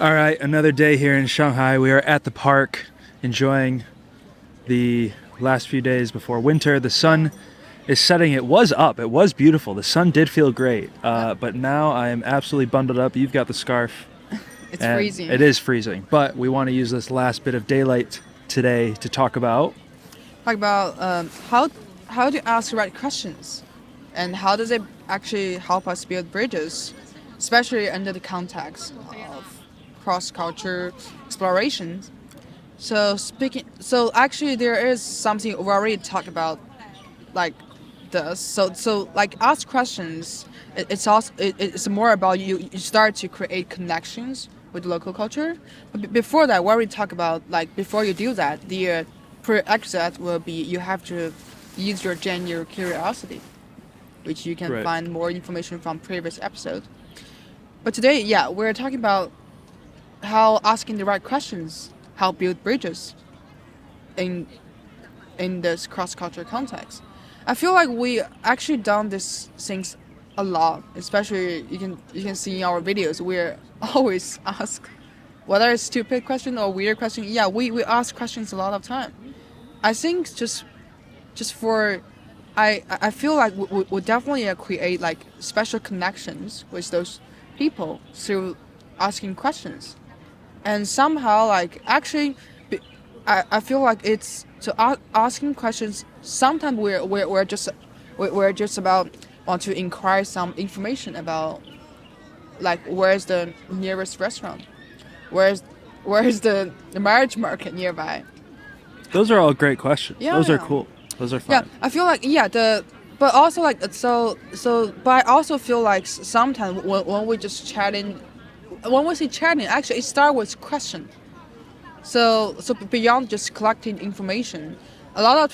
All right, another day here in Shanghai. We are at the park enjoying the last few days before winter. The sun is setting. It was up. It was beautiful. The sun did feel great. But now I am absolutely bundled up. You've got the scarf. It's And freezing. it is freezing. But we want to use this last bit of daylight today to talk about... Talk about how to ask the right questions, and how does it actually help us build bridges, especially under the context of cross-culture exploration. So actually there is something we already talked about, like this. So like ask questions. It's more about you start to create connections with local culture. But before that, what we talk about, like before you do that, the prerequisite will be you have to use your genuine curiosity, which you can Right. find more information from previous episode. But today, yeah, we're talking about how asking the right questions help build bridges in this cross-cultural context. I feel like we actually done these things a lot, especially you can see in our videos we're always ask whether it's stupid question or weird question. Yeah, we ask questions a lot of time. I think just for I feel like we definitely create like special connections with those people through asking questions, and somehow like actually I feel like it's so asking questions. Sometimes we're just about want to inquire some information about like where's the nearest restaurant, where's the marriage market nearby. Those are all great questions. Yeah, Those are yeah. cool. Those are Yeah, fun. I feel like but also like but I also feel like sometimes when we just chatting, when we say chatting, actually it starts with question. So beyond just collecting information, a lot of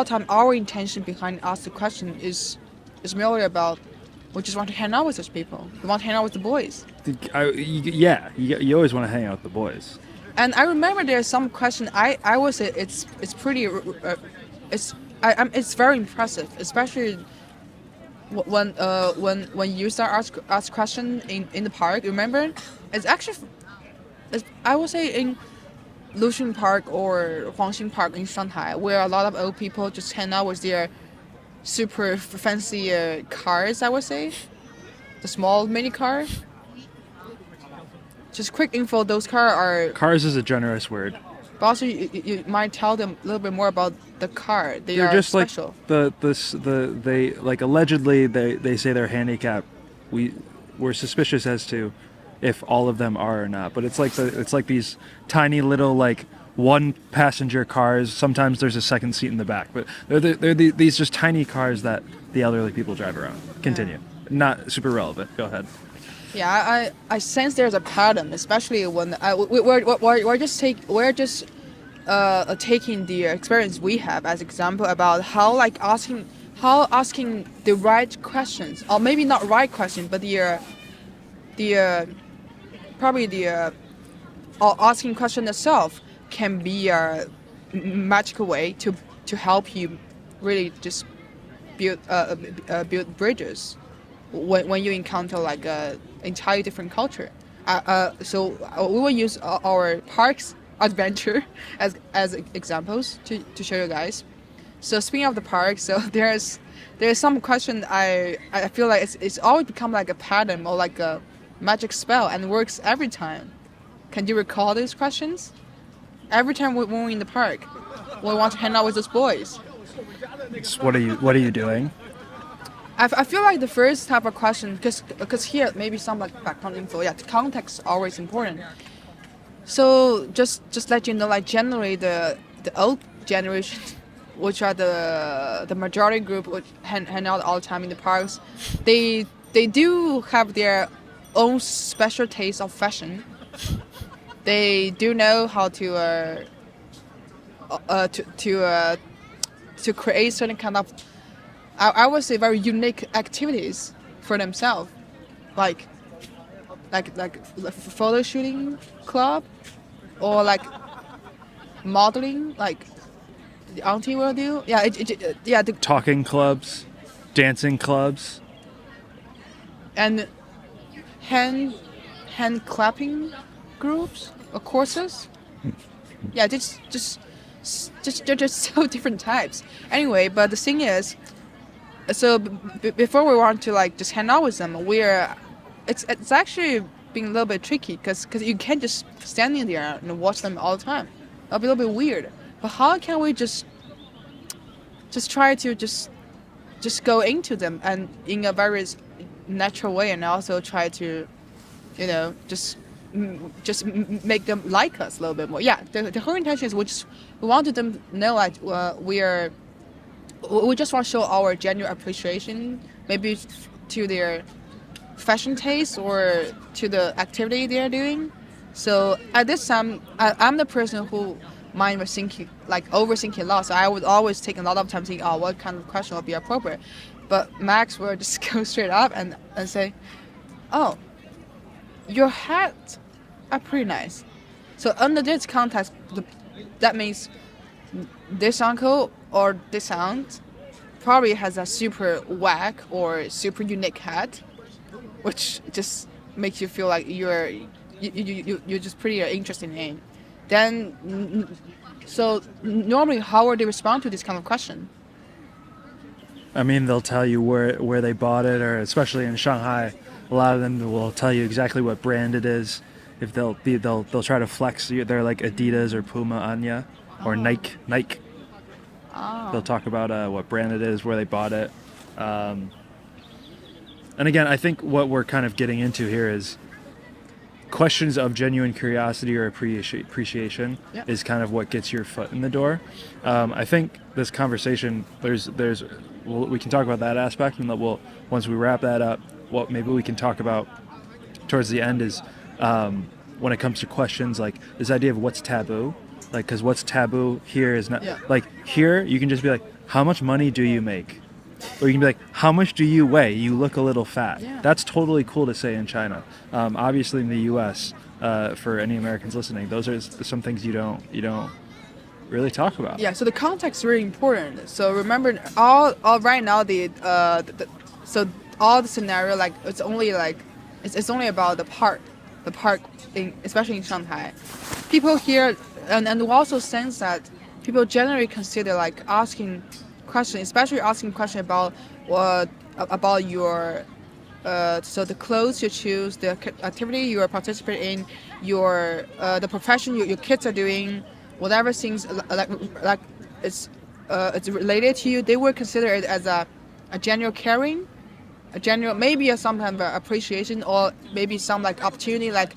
time our intention behind ask the question is merely about we just want to hang out with those people. We want to hang out with the boys. You always want to hang out with the boys. And I remember there's some question I would say it's pretty it's it's very impressive, especially when you start ask question in the park. Remember, it's actually I would say in Lucian Park or Huangxin Park in Shanghai, where a lot of old people just hang out with their super fancy cars. I would say the small mini car. Just quick info: those cars are. Cars is a generous word. But also, you might tell them a little bit more about the car. They They're are just like special. they like allegedly they say they're handicapped. We're suspicious as to if all of them are or not. But it's like these tiny little like one passenger cars. Sometimes there's a second seat in the back, but these just tiny cars that the elderly people drive around. Continue. Not super relevant. Go ahead. Yeah, I sense there's a pattern, especially when we're just taking the experience we have as example about how like asking the right questions, or maybe not right question, but the probably the or asking question itself can be a magical way to help you really just build bridges when you encounter like a entirely different culture. So we will use our parks adventure as examples to show you guys. So speaking of the park, so there's some question I feel like it's always become like a pattern or like a magic spell and works every time. Can you recall these questions? Every time when we're in the park, we want to hang out with those boys. What are you doing? I feel like the first type of question, because here maybe some like background info. Yeah, the context is always important. So just let you know, like generally the old generation, which are the majority group, which hang out all the time in the parks, they do have their own special taste of fashion. They do know how to create certain kind of I would say very unique activities for themselves, like photo shooting club, or like modeling, like the auntie will do. Yeah, yeah, Talking clubs, dancing clubs. and hand hand clapping groups or courses. Yeah, they're just so different types. Anyway, but the thing is, so before we want to like just hang out with them, it's actually being a little bit tricky because you can't just stand in there and watch them all the time. That'll be a little bit weird. But how can we just try to just go into them and in a very natural way, and also try to, make them like us a little bit more. Yeah, the whole intention is we wanted them to know like we just want to show our genuine appreciation, maybe to their fashion taste or to the activity they are doing. So at this time, I'm the person who mind was thinking like overthinking a lot. So I would always take a lot of time thinking, oh, what kind of question would be appropriate. But Max will just go straight up and say, oh, your hats are pretty nice. So under this context, that means this uncle or this aunt probably has a super whack or super unique hat, which just makes you feel like you're just pretty interested in. Then, so normally, how would they respond to this kind of question? I mean, they'll tell you where they bought it, or especially in Shanghai, a lot of them will tell you exactly what brand it is. If they'll try to flex you, they're like Adidas or Puma Anya, or Nike. Oh. They'll talk about what brand it is, where they bought it. And again, I think what we're kind of getting into here is questions of genuine curiosity or appreciation Yeah. is kind of what gets your foot in the door. I think this conversation, we can talk about that aspect, and that once we wrap that up, what maybe we can talk about towards the end is when it comes to questions like this idea of what's taboo, like because what's taboo here is not like here you can just be like, how much money do you make? Or you can be like, how much do you weigh? You look a little fat. Yeah. That's totally cool to say in China. Obviously, in the U.S., for any Americans listening, those are some things you don't really talk about. Yeah, so the context is really important. So remember, all right now so all the scenario like it's only about the park especially in Shanghai. People here and we also sense that people generally consider like asking questions, especially asking questions about your so the clothes you choose, the activity you are participating in, your the profession your kids are doing, whatever things like it's related to you, they would consider it as a general caring, a general maybe some kind of appreciation, or maybe some like opportunity like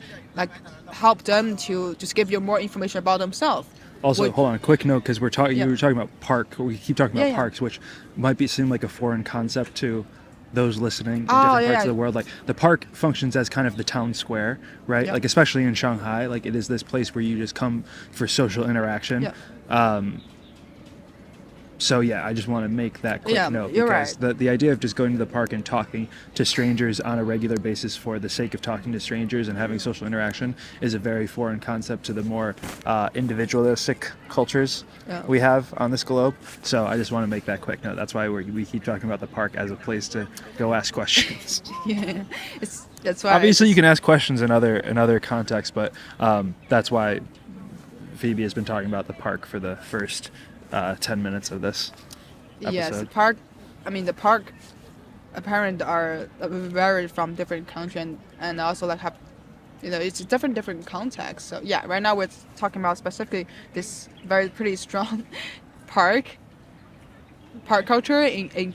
help them to just give you more information about themselves. Also, hold on, a quick note, because Yeah. you were talking about park. We keep talking about Yeah, yeah. parks, which might seem like a foreign concept to those listening in Oh, different yeah. parts of the world. Like the park functions as kind of the town square, right? Yeah. Like especially in Shanghai, like it is this place where you just come for social interaction. Yeah. So yeah, I just want to make that quick Yeah, note, you're because right. the idea of just going to the park and talking to strangers on a regular basis for the sake of talking to strangers and having social interaction is a very foreign concept to the more individualistic cultures Yeah. we have on this globe. So I just want to make that quick note. That's why we keep talking about the park as a place to go ask questions. Yeah, that's why. Obviously, you can ask questions in other contexts, but that's why Phoebe has been talking about the park for the first 10 minutes of this episode. Yes, the park apparently are vary from different country and also like have, it's a different context. So yeah, right now we're talking about specifically this pretty strong park culture in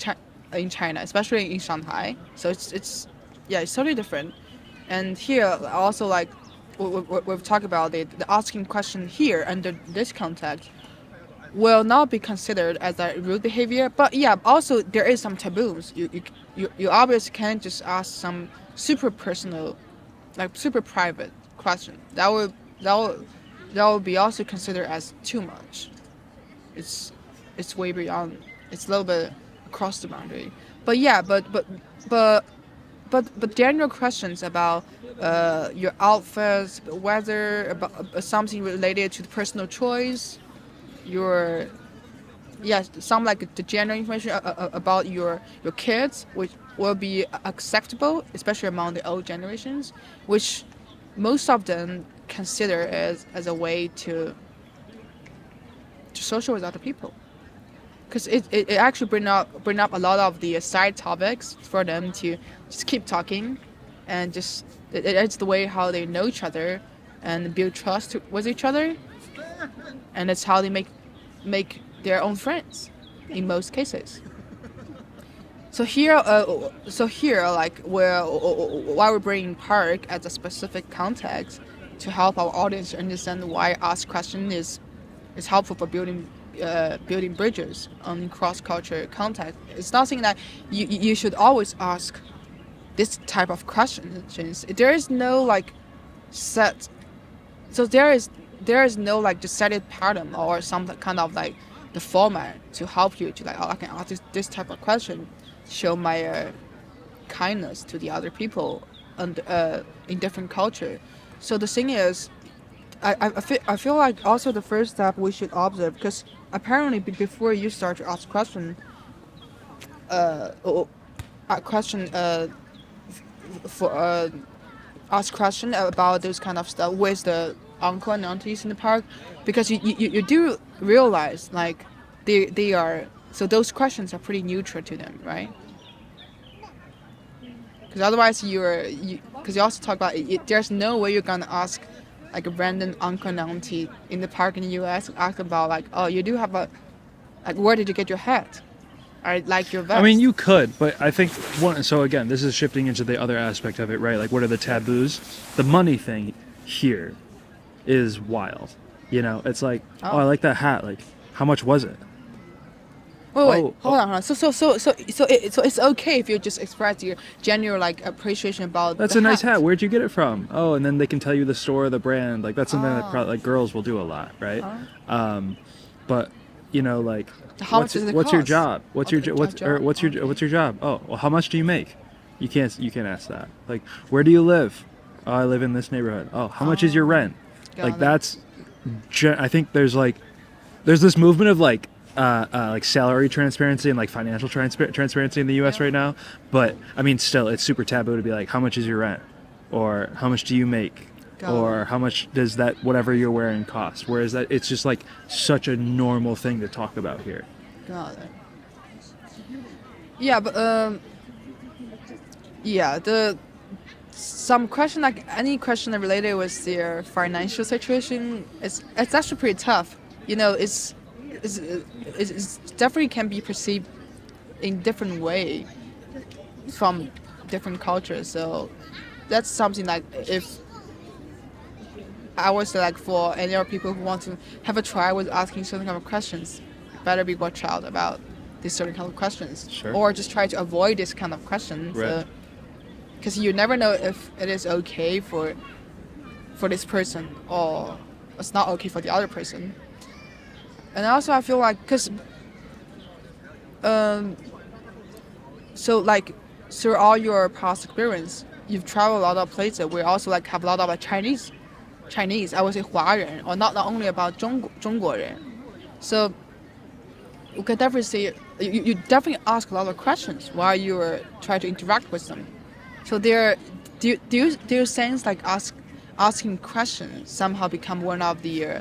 China, especially in Shanghai. So it's totally different. And here also like we've talked about the asking question here under this context will not be considered as a rude behavior, but yeah, also there is some taboos. You obviously can't just ask some super personal, like super private question. That would be also considered as too much. It's way beyond. It's a little bit across the boundary. But yeah, but general questions about your outfits, weather, about something related to the personal choice, some like the general information about your kids, which will be acceptable, especially among the old generations, which most of them consider as a way to social with other people, because it actually bring up a lot of the side topics for them to just keep talking, and just it's the way how they know each other and build trust with each other, and it's how they make their own friends in most cases. So here, like why we're bringing park as a specific context to help our audience understand why ask question is helpful for building bridges on cross culture contact. It's not saying that you should always ask this type of questions. There is no like set. So there is no like decided pattern or some kind of like the format to help you to like, oh, I can ask this type of question, show my kindness to the other people and in different culture. So the thing is, I feel like also the first step we should observe, because apparently before you start to ask a question for ask question about this kind of stuff with the uncle and aunties in the park, because you do realize like they are, so those questions are pretty neutral to them, right? Because otherwise because you also talk about there's no way you're gonna ask like a random uncle and auntie in the park in the US, ask about like, oh, you do have a, like, where did you get your hat? I like your vest. I mean, you could, but I think so again, this is shifting into the other aspect of it, right? Like, what are the taboos? The money thing here is wild. You know, it's like, oh, I like that hat. Like, how much was it? Wait, hold on. So it's okay if you just express your genuine like appreciation about. That's the a nice hat. hat. Where'd you get it from? Oh, and then they can tell you the store, the brand. Like, that's something that like girls will do a lot, right? But you know, like, How much does it what's your cost? job? What's your Okay, what's your job? Oh, well, how much do you make? You can't ask that. Like, where do you live? Oh, I live in this neighborhood. Oh, how much is your rent? Got Like, it. that's I think there's this movement of like salary transparency and like financial transparency in the U.S. right now. But I mean, still, it's super taboo to be like, how much is your rent, or how much do you make, Got or it. how much does that whatever you're wearing cost. Whereas that it's just like such a normal thing to talk about here. Got it. Yeah, but yeah, the some question, like any question related with their financial situation, it's actually pretty tough. You know, it's definitely can be perceived in different way from different cultures. So that's something like, if I was like, for any other people who want to have a try with asking certain kind of questions, better be watch out about these certain kind of questions, Sure. or just try to avoid this kind of questions. Right. Because you never know if it is okay for this person, or it's not okay for the other person. And also I feel like, because so like through all your past experience, you've traveled a lot of places. We also like have a lot of like Chinese, I would say 华人, or not only about 中国人. So you can definitely say you definitely ask a lot of questions while you are trying to interact with them. So do you sense like asking questions somehow become one of the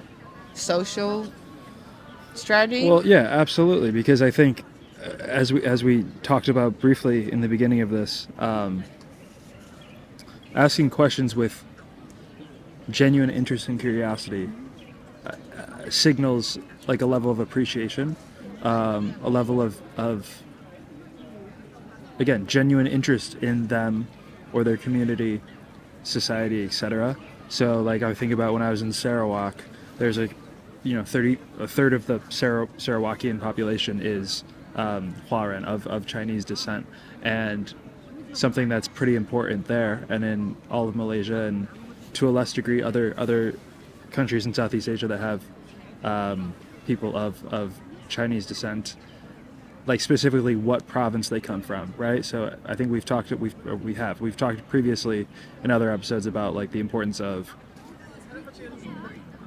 social strategy? Well, yeah, absolutely. Because I think, as we talked about briefly in the beginning of this, asking questions with genuine interest and curiosity signals like a level of appreciation, a level of again genuine interest in them or their community, society, etc. So like I think about when I was in Sarawak, there's a third of the Sarawakian population is Huaren of Chinese descent, and something that's pretty important there, and in all of Malaysia and to a less degree other countries in Southeast Asia that have people of Chinese descent, like specifically what province they come from, right? So I think we've talked previously in other episodes about like the importance of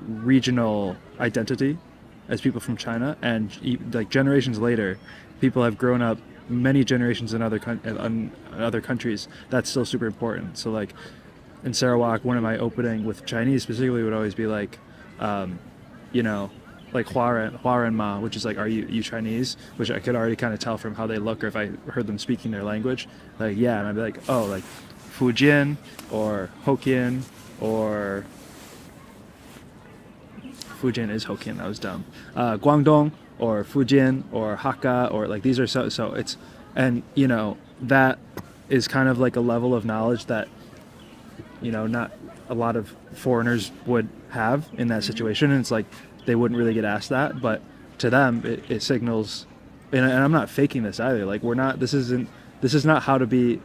regional identity as people from China, and like generations later, people have grown up many generations in other countries. That's still super important. So like in Sarawak, one of my opening with Chinese specifically would always be like, you know, like Huaren Ma, which is like, are you Chinese? Which I could already kind of tell from how they look, or if I heard them speaking their language. Like, yeah, and I'd be like, oh, like Fujian or Hokkien or Fujian is Hokkien. That was dumb. Guangdong or Fujian or Hakka, or like these are so it's, and you know that is kind of like a level of knowledge that, you know, not a lot of foreigners would have in that situation, and it's like they wouldn't really get asked that, but to them it signals, and I'm not faking this either. Like, we're not. This is not how to be,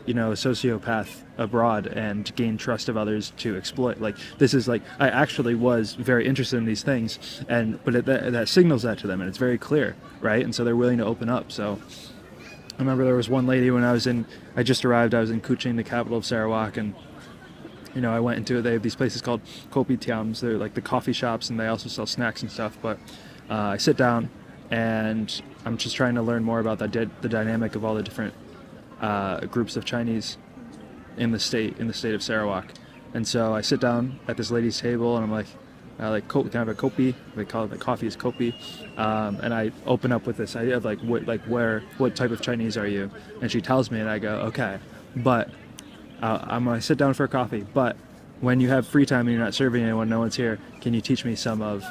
you know, a sociopath abroad and gain trust of others to exploit. Like, this is like, I actually was very interested in these things, and but that signals that to them, and it's very clear, right? And so they're willing to open up. So I remember there was one lady when I just arrived, I was in Kuching, the capital of Sarawak, and you know, I went into it. They have these places called kopitiams. They're like the coffee shops, and they also sell snacks and stuff. But I sit down, and I'm just trying to learn more about the dynamic of all the different groups of Chinese in the state of Sarawak. And so I sit down at this lady's table, and I'm like, can I have a kopi? They call it, the coffee is kopi. And I open up with this idea of what type of Chinese are you? And she tells me, and I go, okay, but I'm gonna sit down for a coffee. But when you have free time and you're not serving anyone, no one's here, can you teach me some of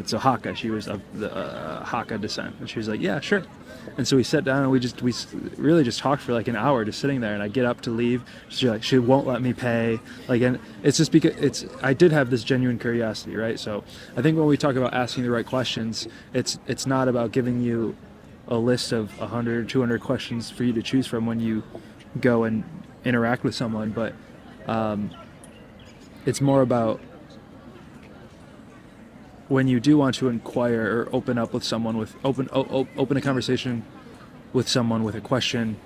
so Hakka? She was of the Hakka descent, and she was like, yeah, sure. And so we sat down, and we really just talked for like an hour, just sitting there. And I get up to leave. She won't let me pay. Like, and it's just because I did have this genuine curiosity, right? So I think when we talk about asking the right questions, it's not about giving you a list of 100 or 200 questions for you to choose from when you go and interact with someone, but it's more about when you do want to inquire or open up with someone, with open a conversation with someone with a question.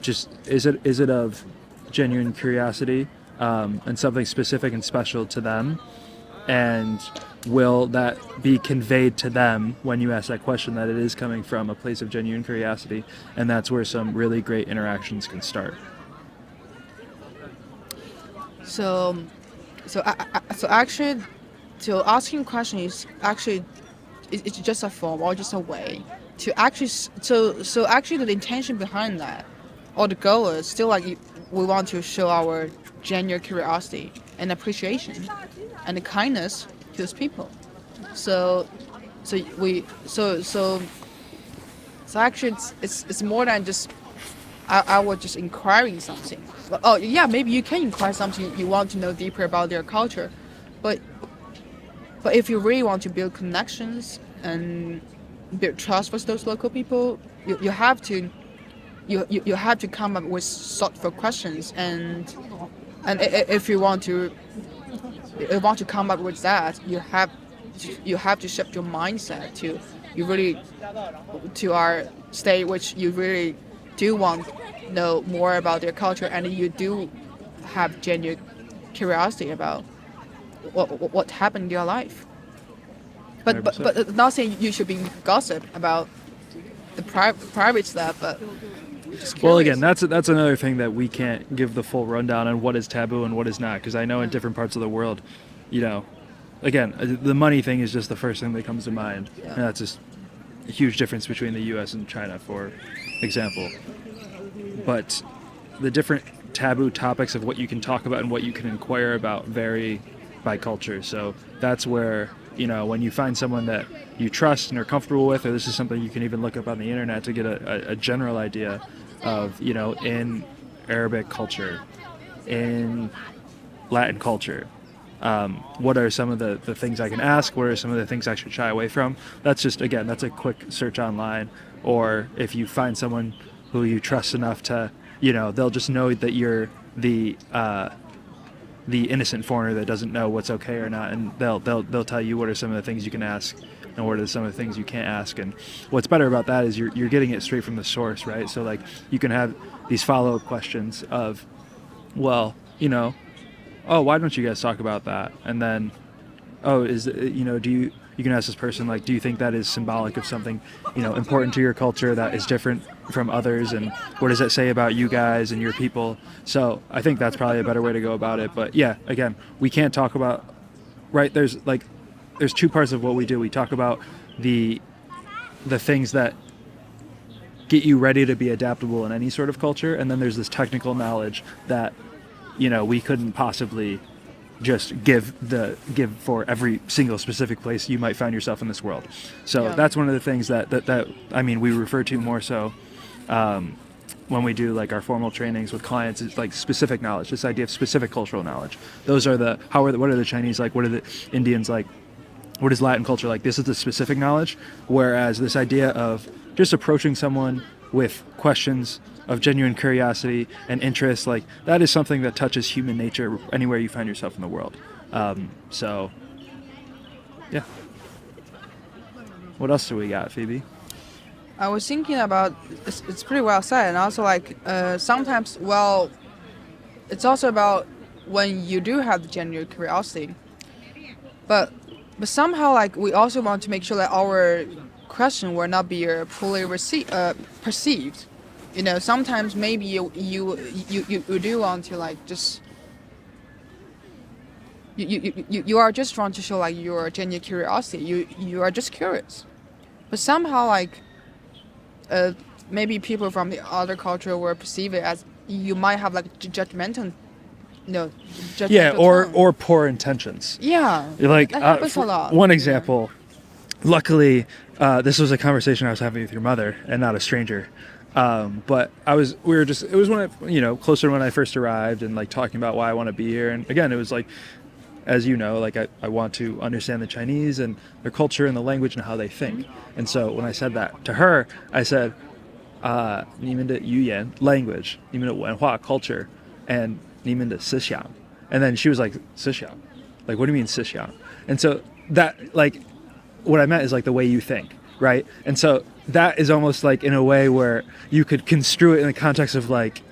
Just is it of genuine curiosity and something specific and special to them, and will that be conveyed to them when you ask that question, that it is coming from a place of genuine curiosity? And that's where some really great interactions can start. So actually, so asking questions is actually, it's just a form or just a way to actually so actually the intention behind that, or the goal is still like we want to show our genuine curiosity and appreciation and the kindness to those people. So actually it's more than just I was just inquiring something. Oh yeah, maybe you can inquire something you want to know deeper about their culture, but if you really want to build connections and build trust with those local people, you have to come up with thoughtful questions, and if you want to come up with that, you have to shift your mindset to our state, which you really do want to know more about their culture, and you do have genuine curiosity about what happened in your life. But not saying you should be gossip about the private stuff, but just Well, curious. again, that's another thing that we can't give the full rundown on what is taboo and what is not, because I know in different parts of the world, you know, again, the money thing is just the first thing that comes to mind, Yeah. and that's just a huge difference between the U.S. and China, for example. But the different taboo topics of what you can talk about and what you can inquire about vary by culture. So that's where, you know, when you find someone that you trust and are comfortable with, or this is something you can even look up on the internet to get a general idea of, you know, in Arabic culture, in Latin culture, what are some of the things I can ask? What are some of the things I should shy away from? That's just, again, that's a quick search online. Or if you find someone who you trust enough to, you know, they'll just know that you're the innocent foreigner that doesn't know what's okay or not, and they'll tell you what are some of the things you can ask and what are some of the things you can't ask. And what's better about that is you're getting it straight from the source, right? So like you can have these follow-up questions of, well, you know, oh, why don't you guys talk about that? And then, oh, you know, you can ask this person, like, do you think that is symbolic of something, you know, important to your culture that is different from others, and what does that say about you guys and your people? So I think that's probably a better way to go about it. But yeah, again, we can't talk about, right, there's two parts of what we do. We talk about the things that get you ready to be adaptable in any sort of culture, and then there's this technical knowledge that we couldn't possibly just give for every single specific place you might find yourself in this world. So that's one of the things that I mean, we refer to more so when we do like our formal trainings with clients, is like specific knowledge, this idea of specific cultural knowledge. Those are what are the Chinese like, what are the Indians like, what is Latin culture like? This is the specific knowledge, whereas this idea of just approaching someone with questions of genuine curiosity and interest, like that is something that touches human nature anywhere you find yourself in the world. So, yeah. What else do we got, Phoebe? I was thinking about, it's pretty well said, and also like sometimes, well, it's also about when you do have the genuine curiosity, but somehow like we also want to make sure that our question will not be poorly perceived. Sometimes maybe you do want to like just you are just trying to show like your genuine curiosity. You are just curious, but somehow like maybe people from the other culture will perceive it as you might have like judgmental. Yeah, tone. or poor intentions. Yeah, Like that happens a lot. One example, luckily, this was a conversation I was having with your mother and not a stranger. But it was when closer to when I first arrived and like talking about why I want to be here. And again, it was like, as you know, like I want to understand the Chinese and their culture and the language and how they think. And so when I said that to her, I said, 你们的语言 language, 你们的文化 culture, and 你们的思想. And then she was like, 思想? Like, what do you mean 思想? And so that, like, what I meant is like the way you think, right? And so that is almost like in a way where you could construe it in the context of like,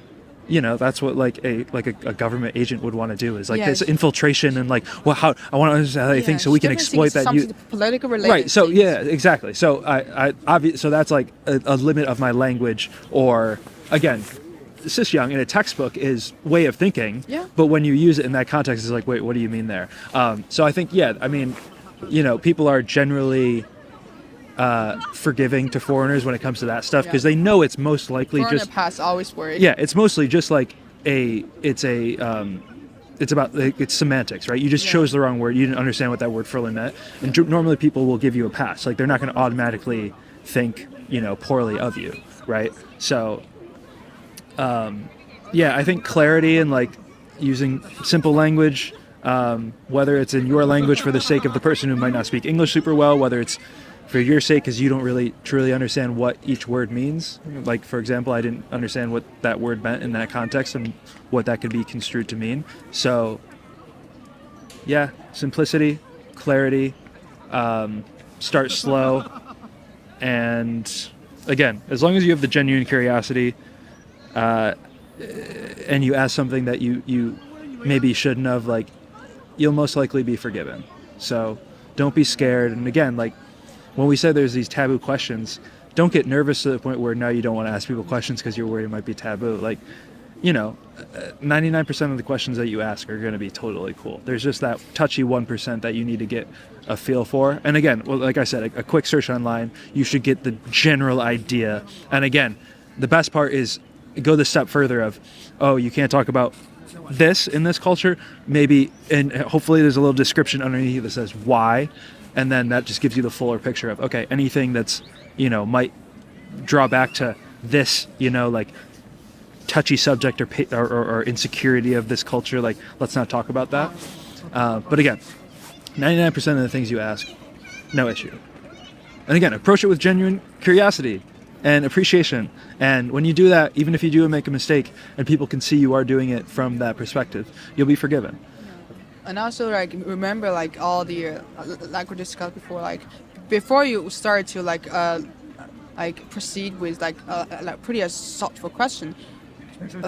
that's what like a government agent would want to do, is like this infiltration and like, well, how I want to understand how they think so we can exploit that. Political related. Right. So yeah, exactly. So so that's like a limit of my language, or again, Sisyoung in a textbook is way of thinking. Yeah. But when you use it in that context, it's like, wait, what do you mean there? So I think, I mean, people are generally forgiving to foreigners when it comes to that stuff, because they know it's most likely Foreigner just past always worried. Yeah, it's mostly just like it's about it's semantics, right? You just chose the wrong word. You didn't understand what that word fully meant, and normally people will give you a pass. Like they're not going to automatically think poorly of you, right? So I think clarity and like using simple language, whether it's in your language for the sake of the person who might not speak English super well, whether it's for your sake because you don't really truly understand what each word means. Like, for example, I didn't understand what that word meant in that context and what that could be construed to mean. So, yeah, simplicity, clarity, start slow, and again, as long as you have the genuine curiosity, and you ask something that you maybe shouldn't have, like, you'll most likely be forgiven. So don't be scared. And again, like when we say there's these taboo questions, don't get nervous to the point where now you don't want to ask people questions because you're worried it might be taboo. Like, 99% of the questions that you ask are going to be totally cool. There's just that touchy 1% that you need to get a feel for. And again, well, like I said, a quick search online, you should get the general idea. And again, the best part is go the step further of, oh, you can't talk about this in this culture, maybe, and hopefully there's a little description underneath that says why, and then that just gives you the fuller picture of, okay, anything that's, might draw back to this, like touchy subject or insecurity of this culture, like let's not talk about that. But again, 99% of the things you ask, no issue. And again, approach it with genuine curiosity and appreciation. And when you do that, even if you do make a mistake and people can see you are doing it from that perspective, you'll be forgiven. And also, like, remember, like, all the, like we discussed before, like, before you start to, like proceed with, like pretty thoughtful question,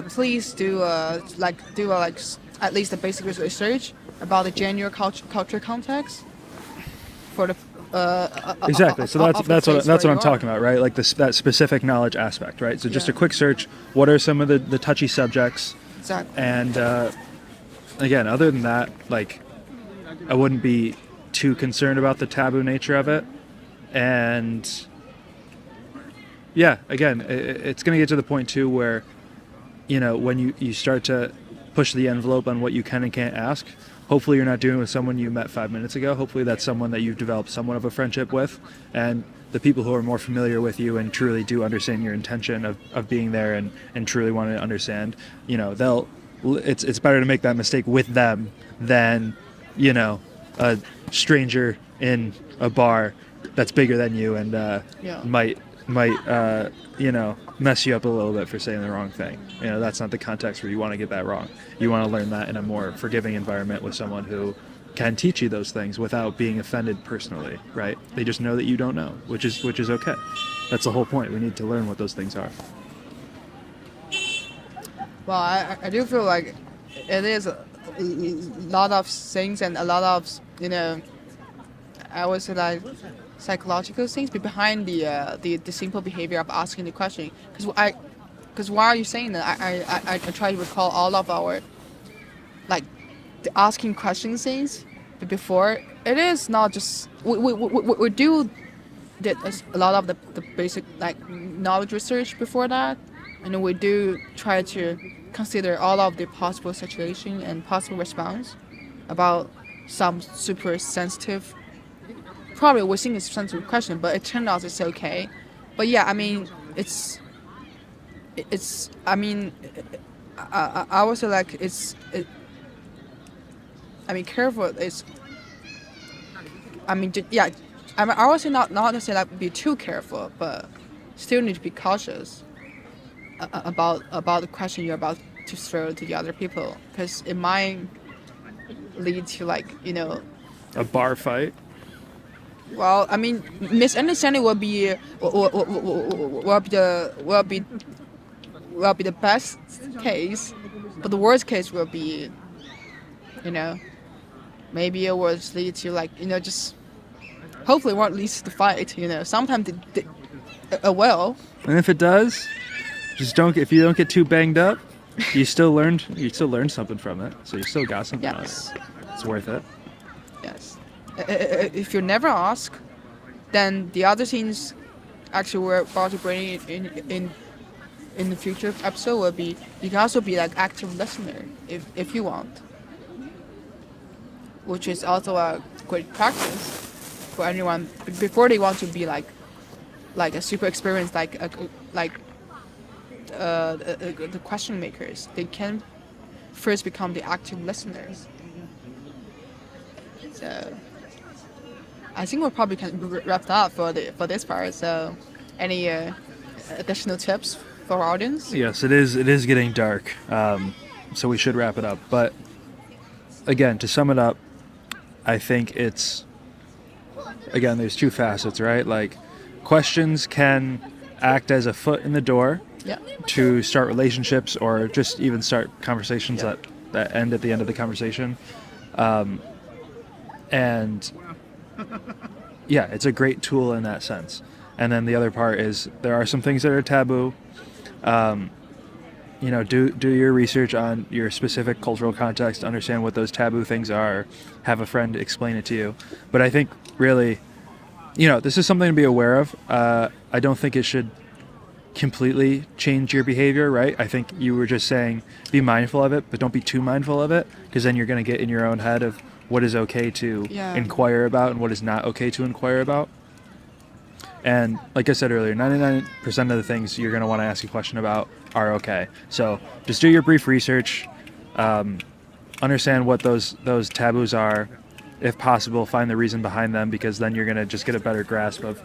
please do, at least a basic research about the genuine culture context Exactly. So of the that's place what where I'm you talking are. about, right? Like this that specific knowledge aspect, right? So just a Yeah. quick search. What are some of the touchy subjects? Exactly. And again, other than that, like I wouldn't be too concerned about the taboo nature of it. And yeah, again, it's going to get to the point too where when you start to push the envelope on what you can and can't ask. Hopefully you're not doing it with someone you met 5 minutes ago. Hopefully that's someone that you've developed somewhat of a friendship with, and the people who are more familiar with you and truly do understand your intention of being there and truly want to understand, they'll it's better to make that mistake with them than a stranger in a bar that's bigger than you and Yeah. might mess you up a little bit for saying the wrong thing. That's not the context where you want to get that wrong. You want to learn that in a more forgiving environment with someone who can teach you those things without being offended personally, right? They just know that you don't know, which is okay. That's the whole point. We need to learn what those things are. Well, I do feel like it is a lot of things and a lot of I would say like psychological things behind the simple behavior of asking the question. Because why are you saying that? I try to recall all of our like the asking questions things before. It is not just we do did a lot of the basic like knowledge research before that, and we do try to consider all of the possible situation and possible response about some super sensitive, probably we think it's a sensitive question, but it turned out it's okay. But yeah, I mean it's I mean I would say like I mean careful is I mean yeah I mean I would say not to say like be too careful, but still need to be cautious about the question you're about to throw to the other people, because it might lead to like A bar fight. well I mean misunderstanding will be the best case, but the worst case will be you know maybe it will lead to like just hopefully it won't lead to the fight. Sometimes it will. And if it does, just don't. If you don't get too banged up, you still learned something from it. So you still got something out of Yes. it. It's worth it. Yes. If you never ask, then the other things actually we're about to bring in the future episode will be you can also be like active listener if you want, which is also a great practice for anyone before they want to be like a super experienced the question makers. They can first become the active listeners. So I think we probably can wrap up for this part. So any additional tips for our audience? Yes, it is. It is getting dark, so we should wrap it up. But again, to sum it up, I think it's again there's two facets, right? Like questions can act as a foot in the door Yeah. to start relationships or just even start conversations Yeah. that end at the end of the conversation. And yeah, it's a great tool in that sense. And then the other part is there are some things that are taboo. Do your research on your specific cultural context, understand what those taboo things are, have a friend explain it to you. But I think really, this is something to be aware of. I don't think it should completely change your behavior, right? I think you were just saying be mindful of it, but don't be too mindful of it, because then you're going to get in your own head of what is okay to Yeah. inquire about and what is not okay to inquire about. And like I said earlier, 99% of the things you're going to want to ask a question about are okay. So just do your brief research, understand what those taboos are. If possible, find the reason behind them, because then you're going to just get a better grasp of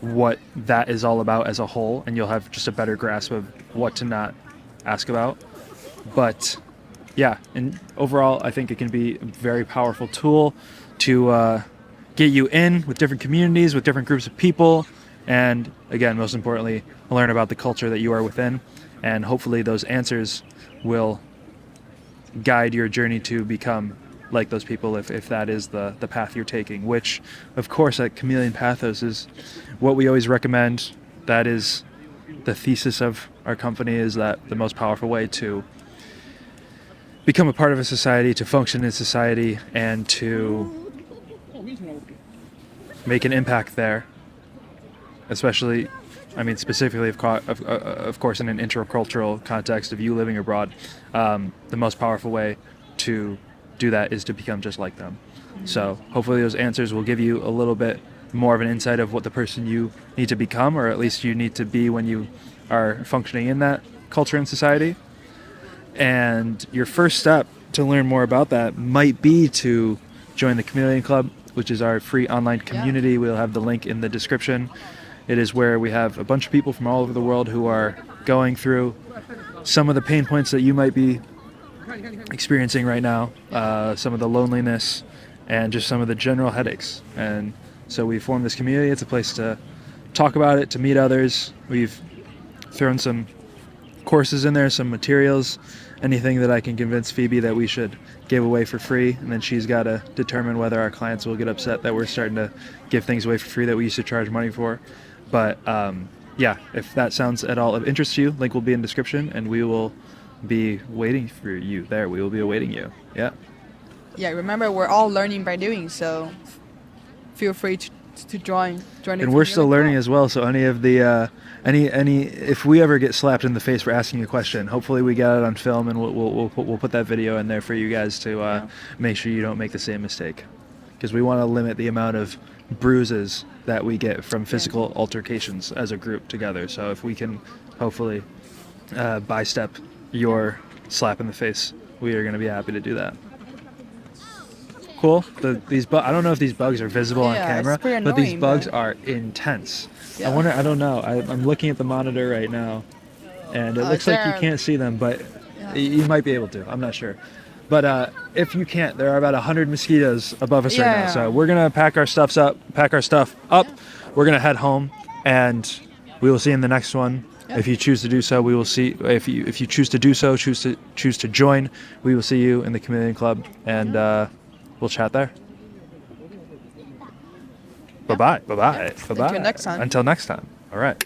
what that is all about as a whole, and you'll have just a better grasp of what to not ask about. But yeah, and overall, I think it can be a very powerful tool to get you in with different communities, with different groups of people, and again, most importantly, learn about the culture that you are within, and hopefully those answers will guide your journey to become like those people if that is the path you're taking, which of course at Chameleon Pathos is what we always recommend. That is the thesis of our company, is that the most powerful way to become a part of a society, to function in society, and to make an impact there, especially, I mean, specifically, of course, in an intercultural context of you living abroad, the most powerful way to do that is to become just like them. So hopefully those answers will give you a little bit more of an insight of what the person you need to become, or at least you need to be when you are functioning in that culture and society. And your first step to learn more about that might be to join the Chameleon Club, which is our free online community. Yeah. We'll have the link in the description. It is where we have a bunch of people from all over the world who are going through some of the pain points that you might be experiencing right now, some of the loneliness, and just some of the general headaches. And so we formed this community. It's a place to talk about it, to meet others. We've thrown some courses in there, some materials, anything that I can convince Phoebe that we should give away for free, and then she's got to determine whether our clients will get upset that we're starting to give things away for free that we used to charge money for. But yeah, if that sounds at all of interest to you, link will be in the description, and we will be waiting for you there. We will be awaiting you. Yeah. Yeah, remember, we're all learning by doing, so feel free to join the And we're still Chameleon learning Club. as well. So any of the any if we ever get slapped in the face for asking a question, hopefully we got it on film, and we'll put that video in there for you guys to make sure you don't make the same mistake, because we want to limit the amount of bruises that we get from physical altercations as a group together. So if we can hopefully bystep your slap in the face, we are going to be happy to do that. Cool. I don't know if these bugs are visible on Yeah, camera, it's pretty but these annoying, bugs but- are intense. Yeah. I don't know. I'm looking at the monitor right now, and it looks like you there- can't see them, but Yeah. you might be able to. I'm not sure. But if you can't, there are about 100 mosquitoes above us right now. Yeah. So we're gonna pack our stuff up. We're gonna head home, and we will see you in the next one. Yeah. If you choose to do so, we will see. If you choose to do so, choose to join, we will see you in the Chameleon Club, and we'll chat there. Bye bye. Bye bye. Bye bye. Until next time. Until next time. All right.